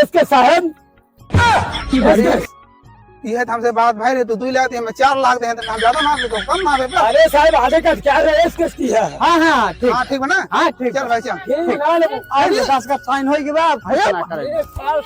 इसके साहब ये हमसे बात भाई रे, तो 2 लाख मैं 4 लाख दे, हम ज्यादा ना दे तो कम ना दे। अरे साहब आगे का क्या रेस किसकी है? हाँ ठीक है ना। हाँ ठीक चल भाई चल। ठीक है आज 10 का साइन होई के बाद फैसला करेंगे। साहब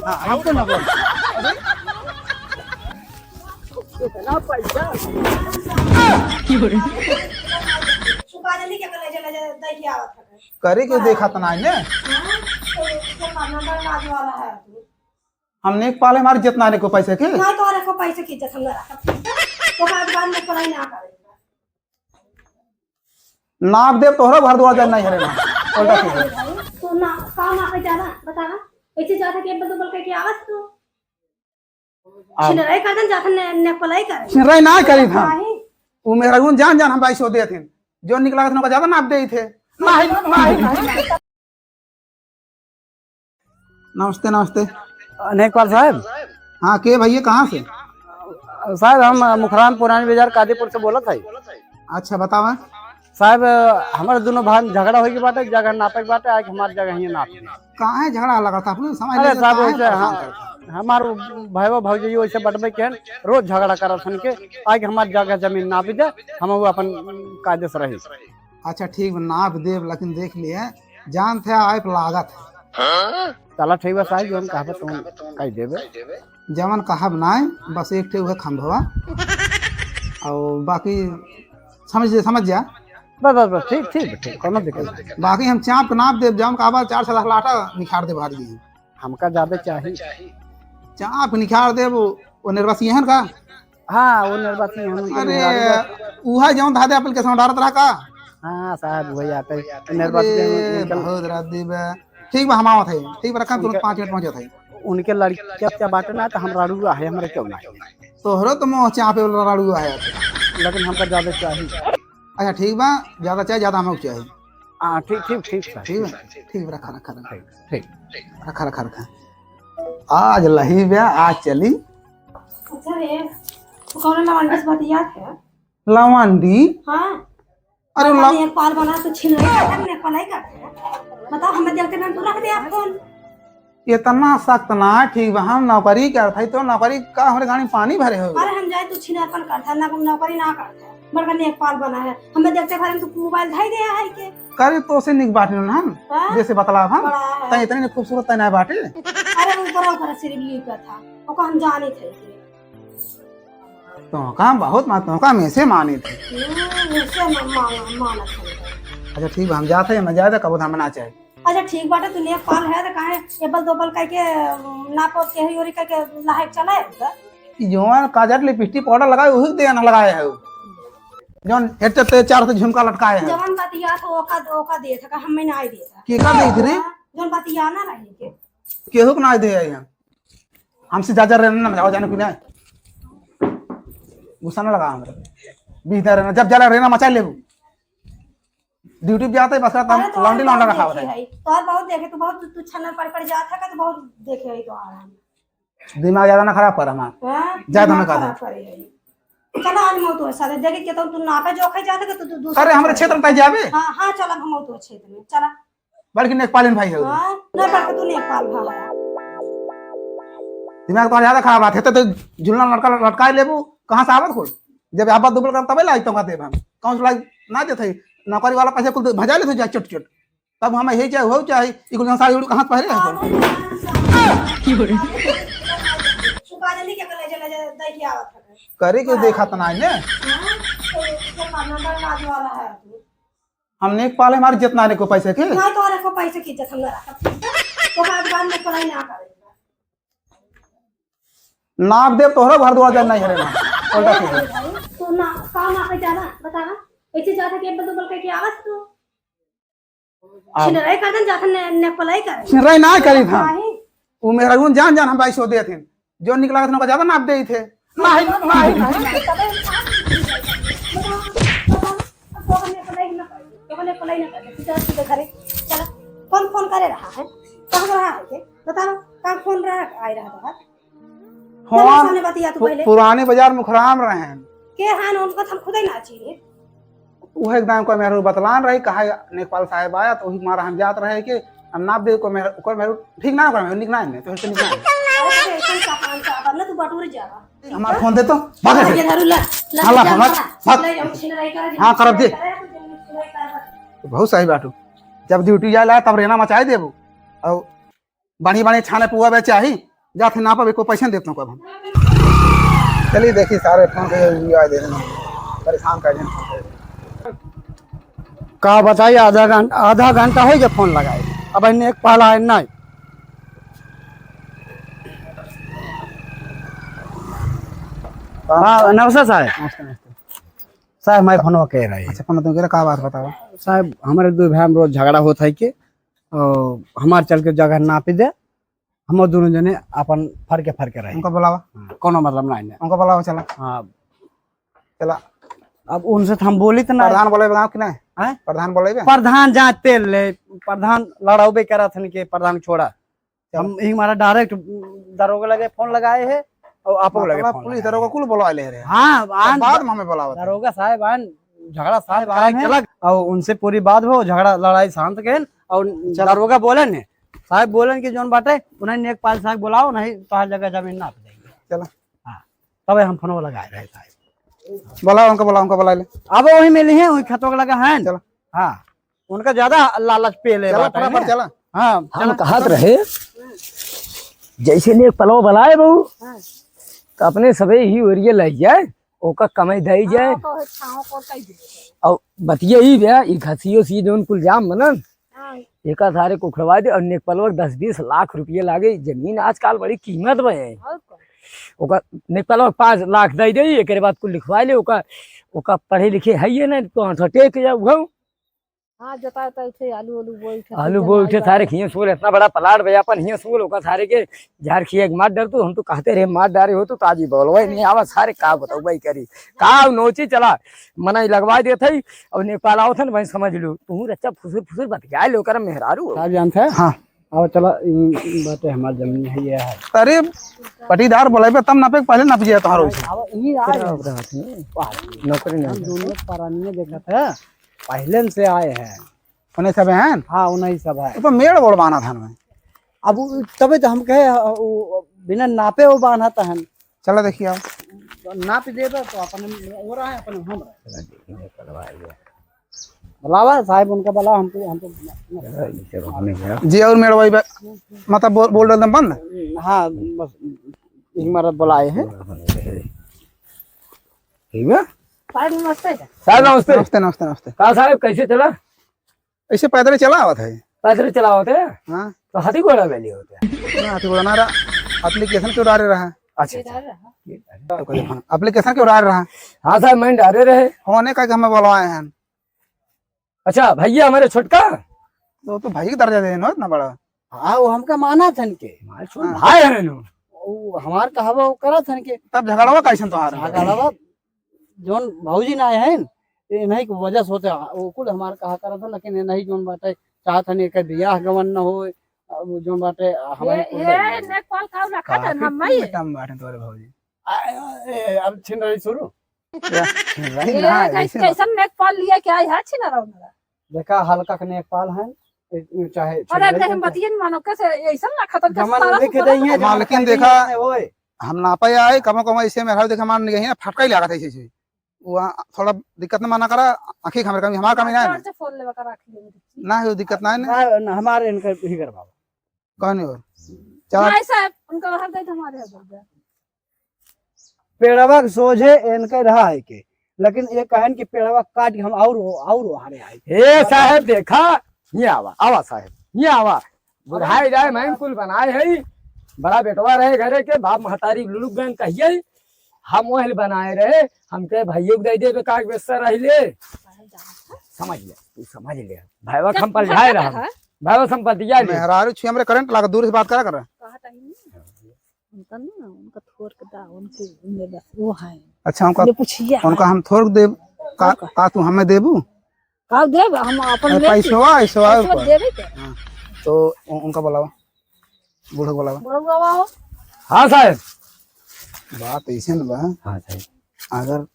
हाँ हमको ना बोल। इतना पैसा करे क्यों देखा तो ना ने हमने एक पाले हमारे जितना ने को पैसे के नहीं तो अरे को पैसे की जैसे हमरा तो बाद बाद में पढ़ाई ना करेगा नाप दे तोहरा भर दुआ जाना है रे ना उल्टा सीधा तो ना काम ना पे जाना बता ना ऐसे जाता के बदल बल के आवाज तो छिनराई कर दन जाखन ने पलाई कर छिनराई ना करी था वो मेरा गुण जान हम पैसे दे थे जो निकला था ज्यादा नाप दे थे। नहीं नमस्ते नमस्ते। नेकपाल साहब। हाँ के भैया कहाँ से? साहब हम मुखराम पुरानी बाजार कादीपुर से बोला था। अच्छा बतावा साहब हमारे दोनों भाई झगड़ा होगी बात जगह नापे की बात है हमारी जगह ही नाप कहाँ है झगड़ा लगा था अपने समझ अरे साहब वैसे हमारे भाई भौजी वैसे बटबे के रोज झगड़ा करा सन के आगे हमारी जगह जमीन नापी दे हम वो अपन कायदे से रही। अच्छा ठीक नाप देव लेकिन देख लिए जान थे आय लागत चला ठीक है साहब जो कहा तुम कह देवे जवन कहब नाय बस एक ठे खंभवा और बाकी समझ जा बस ठीक ठीक ठीक कोनो दिक्कत नहीं। बाकी हम चाप नाप देव जवन कहबा 4 से लाटा निखार दे भारी हमका ज्यादा चाहिए चाप निखार देव वो निर्वासी है का। हाँ वो निर्वासी हम अरे उहा जवन धादे एप्लीकेशन डालत रहा का। हाँ साहब वही आते निर्वासी बहुत रादी बे ठीक बा हम आवत है ठीक बा रखम तुरंत 5 मिनट पहुंचत है उनके लड़की क्या बात ना तो हम राड़ुआ है हमारे क्यों ना तोहरो तो मोह चापे वाला राड़ुआ है लेकिन हमका ज्यादा चाहिए। अच्छा ठीक बा ज्यादा चाहिए ज्यादा हमको चाहिए। हाँ ठीक ठीक ठीक सर ठीक है ठीक है रखा रखा रखा ठीक रखा रखा रखा आज लही बे आज चली। अच्छा रे तो कौन लवंडी से बात याद है? लवंडी हां अरे अरे एक पाल बना तो छिनराई कर ने पलाई कर बताओ हमें देखते ना तू रख दे आप फोन इतना सख्त ना ठीक बा हम नौकरी कर थई तो नौकरी का हमारे गाड़ी पानी भरे हो। अरे हम जाए तू छिनापन करता ना नौकरी ना करता बड़का ने एक पाल बना है हमें देखते भरे तू मोबाइल धाई दे है के करे तो से निक बाटे ना हम जैसे बतला हम तई इतनी खूबसूरत तई ना बाटे। अरे ऊपर ऊपर सिर्फ लिखा था ओको हम जाने थे तो का बहुत मत तो का में से माने थे। मुझसे माना था। अच्छा ठीक हम जाते हैं मजा आए कब हम ना चाहे। अच्छा ठीक बाटे तू ने एक पाल है तो काहे एबल दोबल कह के नाप के हियोरी कह के लायक चलाए जोन काजर लिपस्टिक पाउडर लगाए वही दे ना लगाए है जोन हेट ते 4 से झुमका लटकाए है जवान बात याद हो ओका दे था हम ना आई दे था के का दे रे जोन बात याद ना रही के केहू के ना दे है हमसे ज्यादा रहना ना जाओ जाने कुने गुस्सा ना लगा हमरे भीतर रहना जब जला रहना मचा लेबू ड्यूटी पे जाते बस हम लौंडी लौंडा रखा हुआ है तो और बहुत देखे तो बहुत तू छन्नर पड़ जाता है तो बहुत देखे है तो आराम दिमाग ज्यादा ना खराब कर हमारा ज्यादा ना कर चला आज मौत हो सारे देखे के तो तू ना पे जो खाई जाता के तू दूसरा अरे हमरे क्षेत्र में जावे। हां हां चला हम मौत हो क्षेत्र में चला बल्कि नेक पालन भाई है हां ना बल्कि तू नेक पाल भा दिमाग तो ज्यादा खराब है तो झुलना लटका लटका लेबू कहां से आवत खोल जब आबा दुबल कर तबे लाई तो बात है हम कौन लाई ना देथे नौकरी वाला पैसे कुल भजा ले तो जा चट चट तब हम यही चाहे हो चाहे इकुल सारी कहां पहले है की बोले सुका जल्दी के ले जा दई की आवत है करे क्यों देखा तो ना ने हमने एक पाले हमारे जितना ने को पैसे के नहीं तो अरे को पैसे की जैसे हमरा तो बाद में पढ़ाई ना करेगा नाप दे तोहरा भर दुआ जाना है रे ना उल्टा सीधा तो ना काम ना पे जाना बता ना ऐसे जाता के बदल बल के आवाज तो छिनराई कर दन जाखन ने पलाई कर छिनराई ना करी था वो मेरा गुण जान हम पैसे दे थे जो निकला था ज्यादा नाप दे थे। कौन फोन करे रहा है कहाँ रहा है बताओ कहाँ फोन रहा आ रहा था पुराने बाजार मुखराम रहे हैं के हां उनको हम खुद ही ना चाहिए वो एकदम को मेरे बतलान रही कहा नेपाल साहब आया तो वही मारा हम जात रहे कि हम नाप दे को मेरे ठीक ना कर लिखना है तो लिखना है अरे ऐसा सामान साबर ना तू बटूर जावा हमारा फोन दे तो भाग ये धरू ला हाला हमार भाग ले जाओ छिनराई कर हां करब दे बहुत सही बात जब ड्यूटी जाला तब रेना मचाई देबू और बड़ी बड़ी छाने पुआ बेचे आही जाथे ना पावे को पैसा देता हूं हम चलिए देखिए सारे फोन के आए दे रहे परेशान कर दें का बताइए आधा घंटा हो गया फोन लगाए अब इन्हें एक पाला है नहीं। हाँ नमस्ते साहब। साहब मैं फोन कह रही अच्छा फोन तो का बात बताओ साहब हमारे दो भाई में रोज झगड़ा होता है कि और हमारे चल के जगह नापी दे हम दोनों जने अपन फरके रहे उनका बुलावा कोनो मतलब नहीं है उनका बुलावा चला हाँ चला अब उनसे तो हम बोली तो ना प्रधान बोले बताओ कि नहीं हैं? प्रधान बोले प्रधान जहाँ तेल ले प्रधान लड़ावे करा था कि प्रधान छोड़ा हम ही हमारा डायरेक्ट दरोगा लगे फोन लगाए है और आप लगे फोन पुलिस दरोगा कुल बुलवा ले रहे हैं हाँ बाद में हमें बुलावा दरोगा साहब आन झगड़ा साहब आन और उनसे पूरी बात हो झगड़ा लड़ाई शांत गए और दरोगा बोले ने साहब बोले कि जोन बाटे उन्हें एक पाल साहब बुलाओ नहीं तो जगह जमीन नाप देंगे चलो हाँ तब हम फोन लगाए रहे साहब बुलाओ उनका बुला ले अब वही मिली है वही खतों लगा है चलो हाँ उनका ज्यादा लालच पे ले चला हाँ हम कहत रहे जैसे ने पलव बनाए बहू तो अपने सबे ही ओरिए लग जाए ओका कमाई दई जाए और बतिया ही बया ई घसियो सी जोन कुल जाम बनन एका सारे को खड़वा दे और नेक पलवक 10-20 लाख रुपये लागे जमीन आजकल बड़ी कीमत में है ओका नेक पलवक 5 लाख दई दे एक बाद कुल लिखवा ले ओका पढ़े लिखे है ये ना तो टेक जाऊ हाँ जता थे आलू बोल उठे सारे खिए सूल इतना बड़ा पलाट भैया अपन हिए सूल होगा सारे के झार खिए मार डर तू हम तो कहते रहे मार डारे हो तो ताजी बोलवा नहीं आवा सारे का बताऊ भाई करी का नोची चला मना लगवा दे थई और नेपाल आओ थन भाई समझ लो तू अच्छा फुसुर बतिया लो कर मेहरारू साहब जानते हैं हाँ अब चला बातें हमारी जमीन है ये है अरे पटीदार बोले तब नापे पहले नाप जाए तोहारो नौकरी नहीं दोनों परानिये देखा था पहले से आए हैं उन्हें सब हैं हाँ उन्हीं सब है तो मेड़ बोल बाना था मैं अब तबे तो हम कहे बिना नापे वो बांधता है चला देखिए आप नाप दे दो तो अपन हो रहा है अपन हम बुलावा साहब उनका बुला हमको जी और मेड़ वही मतलब बोल रहे बंद हाँ बस हमारा बुलाए हैं ठीक है साहब नमस्ते साहब नमस्ते नमस्ते नमस्ते नमस्ते कहा साहब कैसे चला ऐसे पैदल चला आवत है पैदल चला होते हैं हाँ तो हाथी घोड़ा वैली होते हैं एप्लीकेशन क्यों डाले रहा अच्छा एप्लीकेशन क्यों डाल रहा हाँ साहब मैं डाले रहे होने का हमें बुलवाए हैं अच्छा भैया हमारे छोटका तो भाई का दर्जा दे ना इतना बड़ा हाँ वो हमका माना था के भाई है नु हमार कहावा वो करा था के तब झगड़वा कैसे तुम्हारा झगड़वा जोन भौजी ना आए हैं ये नहीं की वजह से होते वो कुल हमार कहा करा था लेकिन ये नहीं जोन बाटे चाहत नहीं के बियाह गवन न हो जोन बाटे हमारे ये नेपाल का रखा था ना मैं बेटम बाटे तोरे भौजी अब छिन रही शुरू कैसन नेपाल लिया क्या है छिना रहा देखा हल्का के नेपाल है चाहे अरे नहीं बतिए मानो कैसे ऐसा ना खत्म जमन लिख दई है लेकिन देखा हम ना पाए आए कम ऐसे में देखा मान नहीं है फटका ही लगा था ऐसे वो थोड़ा दिक्कत न माना करा आखिर हमारे कमी हमारा कमी ना से फोन लेवा कर रख ले ना है दिक्कत ना है ना हमारे इनका ही कर बाबा कौन और चला नहीं साहब उनका वहां गए हमारे हस्बैंड पेड़वा सोझे इनका रहा है के लेकिन ये कहन कि पेड़वा काट के हम और हारे आए ए साहब देखा ये आवा साहब ये आवा बुढ़ाई जाए मैं कुल बनाए है बड़ा बेटवा रहे घरे के बाप महतारी लुलुक गन कहिए हम वही बनाए रहे हमके भाइयों को दे दे काग बेसर रहिले समझ ले तू समझ ले भाईवा हम पल जाए रहा भाईवा संपत्ति जाए मेहरारू छी हमरे करंट लगा दूर से बात करा कर कहता ही नहीं उनका ना उनका थोर के दा उनके उनमें बस वो है अच्छा उनका पूछिए उनका हम थोड़ दे का तू हमें देबू का देब हम अपन पैसा ऐसा देबे के तो उनका बुलावा बूढ़ा बुलावा बोलवा हाँ साहब बात ऐसे न बा हाँ साहब अगर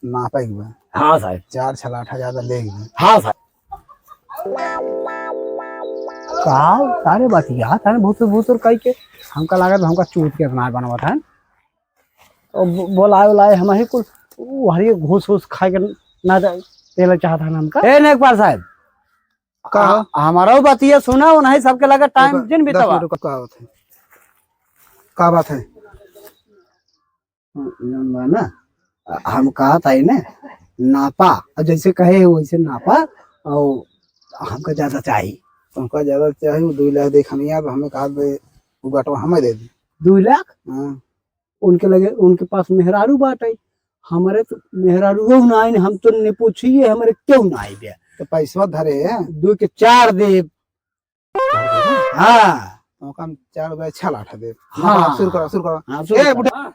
ना पाई बा हाँ साहब 4 6 8 ज्यादा लेगी हाँ साहब का तारे बतिया तारे भूतुर भूतुर कह के हमका लागत हमका चूत के अपना बनवा था तो बोलाए बोलाए हम ही कुल हरी घूस घूस खा के ना तेल चाहता ना हमका ए नेकपाल साहब का हमारा बतिया सुना नहीं सबके लगा टाइम दिन बितावा का बात है ना हम कहा था ना नापा जैसे कहे वैसे नापा और हमका ज्यादा चाहिए तुमका ज्यादा चाहिए 2 लाख देख हम यहाँ हमें कहा वो गटवा हमें दे दी 2 लाख हाँ उनके लगे उनके पास मेहरारू बात है हमारे तो मेहरारू ना आए हम तो ने पूछिए हमारे क्यों ना आई गया तो पैसा धरे है 2 के 4 दे हाँ तुमका हम 4 रुपया 6 लाख दे हाँ। शुरू करो हाँ, ए बुढ़ा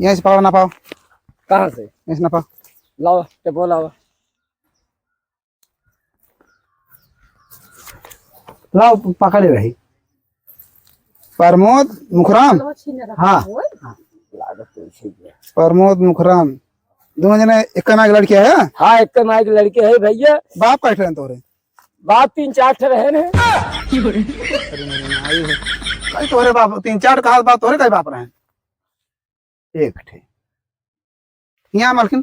यहाँ से पाओ ना पाओ कहाँ से यहाँ से ना पाओ लाओ टेपो लाओ लाओ पकड़े रही प्रमोद मुखराम हाँ प्रमोद मुखराम दोनों जने एक माँ की लड़कियां है हाँ एक माई के लड़के है भैया बाप कैसे रहते तोरे बाप 3-4 ठे रहे ने कई तोरे बाप 3-4 कहा बाप तोरे कई बाप रहे एक थे यहाँ मालकिन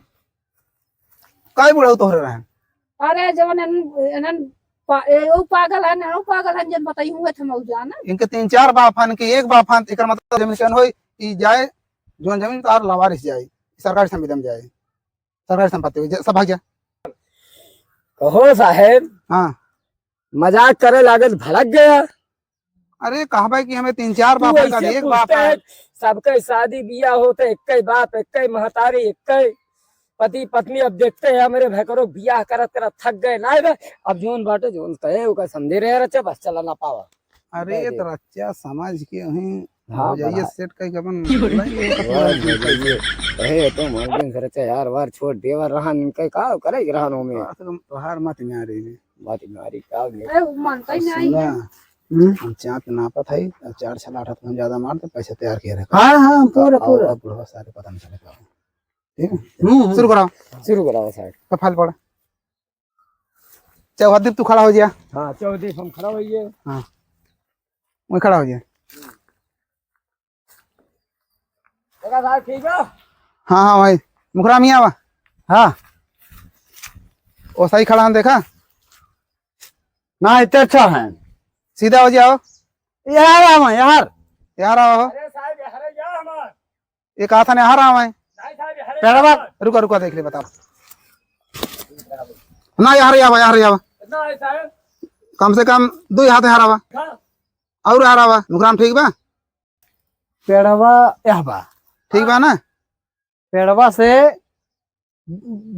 कई बुढ़ा तोरे रहे अरे जवन एनन ओ पागल है ना पागल है जन बताई हुए थे मौजा ना इनके 3-4 बाप हन के एक बाप हन एकर मतलब जमीन के होई ई जाए जोन जमीन तो और लवारिस जाए सरकारी संपत्ति में जाए सरकारी संपत्ति हुई सब भाग जा कहो साहेब हाँ मजाक करे लागत भड़क गया अरे कहा भाई कि हमें 3-4 बाप है का ऐसे एक बाप पूछते है हैं, सबके शादी बियाह होते एक बाप एक महतारी एक पति पत्नी। अब देखते हैं हमारे भैकरो बियाह करत करत थक गए ना बे अब जोन बाटे जोन कहे ओका समझे रहे रचे बस चला ना पावा अरे ये तो अच्छा समझ के वहीं हाँ, हो जाइए बड़ा। सेट कई अपन कहे तो मालकिन से रचे यार वार छोड़ देवर रहन इनके का करे रहनो में तोहार मत में आ रही है बात मारी का ए मानता ही नहीं है सुना हम चाप नापत है 4-6 लाख हम ज्यादा मारते पैसे तैयार किए रहे हाँ हाँ पूरा पूरा अब बुढ़वा सारे पता नहीं चले ठीक है शुरू कराओ शुरू कराओ साहब तो फाइल पड़ा चाहे हदीप तू खड़ा हो जा हाँ चौधरी हम खड़ा होइए हाँ वही खड़ा हो जा साहब ठीक है हाँ हाँ भाई मुखरा मियाँ वा हाँ वो सही खड़ा है देखा ना इतने अच्छा है सीधा हो जाओ यार आवा यार यार आओ अरे साहब हरे जा हमार एक हाथ ने हार आओ मैं नहीं साहब हरे पेड़वा रुको रुको देख ले बताओ ना यार यावा इतना है साहब कम से कम 2 हाथ हारा वा हाँ और हारा वा मुखराम ठीक बा पेड़वा यहबा ठीक बा ना पेड़वा से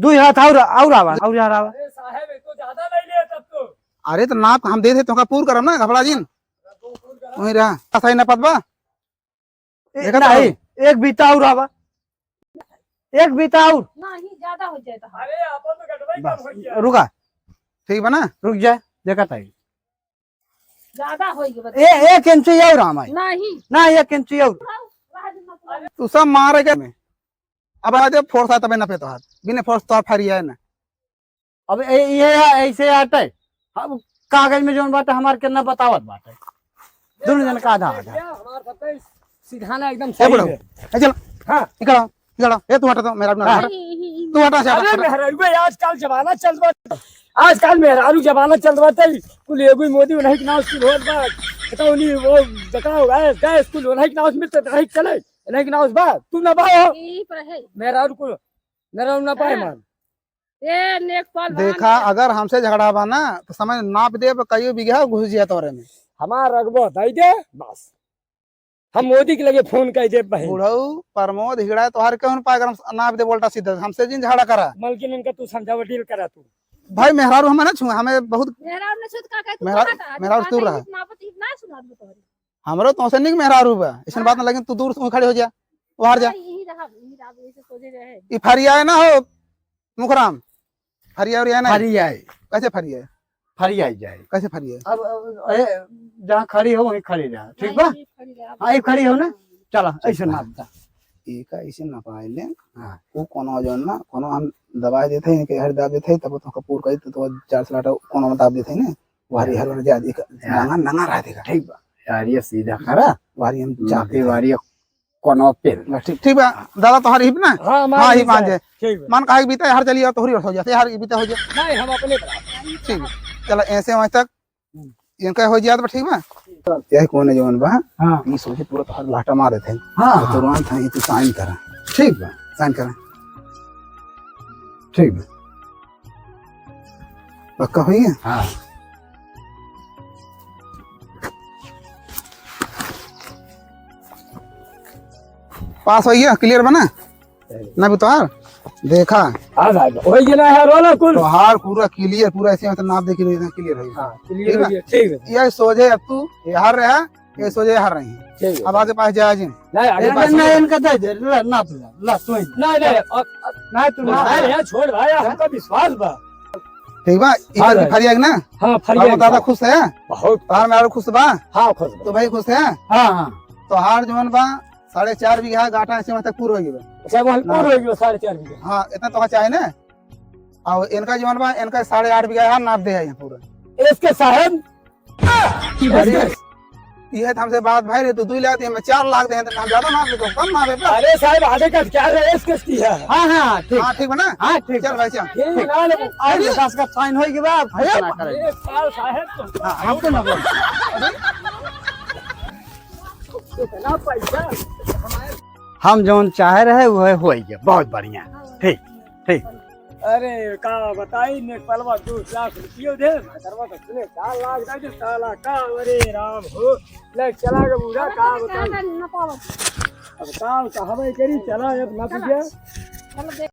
2 हाथ और आवा और यार आवा अरे साहब ये तो ज्यादा नहीं ले तब तो अरे तो नाप हम दे थे तो पूर करम ना घबरा जिन वही रहा सही नपत बा देखा नहीं एक बीता और आवा एक बीता और नहीं ज्यादा हो जाए तो अरे अपन तो गड़बड़ी कम हो गया रुका ठीक बा ना रुक जाए देखा था ज्यादा हो गया एक इंची और आमा नहीं ना 1 इंची और तू सब मारेगा में अब आज फोर्स आता तबे नपे तो हाथ बिना फोर्स तो फारी है ना अब ये ऐसे आटे अब कागज में जोन बात हमार कितना बतावत बात है दोनों जन का आधा आधा हमार पता है सीधाना एकदम ए सही बुढ़ो है ए चल हाँ निकलो ए तू हटा तो मेरा अपना हटा तू हटा से अरे हटा। मेहरारू भाई आजकल जमाना चल बा आजकल मेहरारू जमाना चल बा तई कुल एगो मोदी नहीं ना स्कूल होत बा बताओ नी वो बताओ गए स्कूल नहीं ना उसमें तो नहीं चले नहीं ना उस बा तू ना बा यही पर है मेहरारू को मेहरारू ना पाए मान ए नेकपाल देखा अगर हमसे झगड़ा बा ना तो समझ नाप दे कई बीघा घुस जाए तोरे में हमार रगबो दई दे बस हम मोदी के लगे फोन कर दे बहन बुढ़ऊ प्रमोद हिगड़ा तोहार क्यों पाए अगर हम नाप दे बोलता सीधा हमसे जिन झगड़ा करा मलकिन इनका तू समझावा डील करा तू भाई मेहरारू हमें ना छुए हमें बहुत मेहराब ने सुध का कहे मेहराब तू रहा। ना सुना दो तोरी हमरो तो से नहीं मेहरारू बा ऐसा बात ना लेकिन तू दूर से खड़े हो जा बाहर जा यही रहा ऐसे सोचे रहे ई फरिया है ना हो मुखराम फरिया और ना फरी जाए कैसे फरिया है फरी आई जाए कैसे फरिया है अब जहाँ खड़ी हो वहीं खड़ी रहा ठीक बा हाँ ये खड़ी हो ना चला ऐसे नापता एक ऐसे ना पाए ले वो कोनो जो ना कोनो हम दवाई देते हैं कि हर दाब देते हैं तब तो कपूर कही तो 4 लाटा कोनो में दाब देते हैं ना वारी हर जा दी नंगा नंगा रह देगा ठीक बा यार ये सीधा करा वारी हम जाके वारी कोनो पे ठीक ठीक बा दादा तो हर हिप ना हाँ हाँ ही मान जाए ठीक है मन काहे बीते हर चलिए तो हो जाते हर बीते हो जाए नहीं हम अपने बराबर ठीक है चलो ऐसे वहां तक इनका हो जाए तो ठीक बा यही कौन है जवन बा हाँ ये सोचे पूरा तो हर लाटा मारे थे हाँ तुरंत था ये तो साइन करा ठीक बा साइन करा ठीक बा पक्का हुई है हाँ पास हो गया क्लियर बना ना भी तोहार देखा हाँ साहब हो गया है रोला कुल तोहार पूरा क्लियर पूरा ऐसे मतलब नाप देख रही क्लियर है हाँ क्लियर हो गया ठीक है ये सोझे अब तू ये हार रहा ये सोझे हार रही है ठीक है अब आगे पास जाए जी नहीं आगे इनका पास नहीं इनका दे दे ना ला तू नहीं नहीं नहीं तू ना अरे यार छोड़ भाई हमका विश्वास बा ठीक बा हाँ, इधर फरिया ना हाँ और फरिया दादा खुश है बहुत तार में और खुश बा हाँ खुश बा तो भाई खुश है हाँ हाँ तो हार जवन बा 4.5 बीघा गाटा से तक पूरा हो गया अच्छा वो पूरा हो गया 4.5 बीघा हाँ इतना तो चाहे ना और इनका जवन बा इनका 8.5 बीघा यहाँ नाप दे है यहाँ पूरा इसके साहब ये तो हमसे बात भाई रे तो 2 लाख में 4 लाख दे तो हम ज्यादा नाप ले तो कम नाप है अरे साहब आगे का क्या रेस किसकी है हाँ हाँ ठीक हाँ ठीक बा ना हाँ ठीक चल भाई चल ठीक ना ले आज 10 का साइन होई के बाद फैसला करेंगे एक साल साहब तो हाँ हमको ना बोल इतना पैसा हम जौन चाहे रहे वो होई गया बहुत बढ़िया ठीक ठीक अरे का बताई ने पलवा 2 लाख रुपये दे करवा तो सुने 4 लाख दे जो साला का अरे राम हो ले चला के बुढ़ा का बताई ना पावा अब का हवे करी चला अब ना पूछे चलो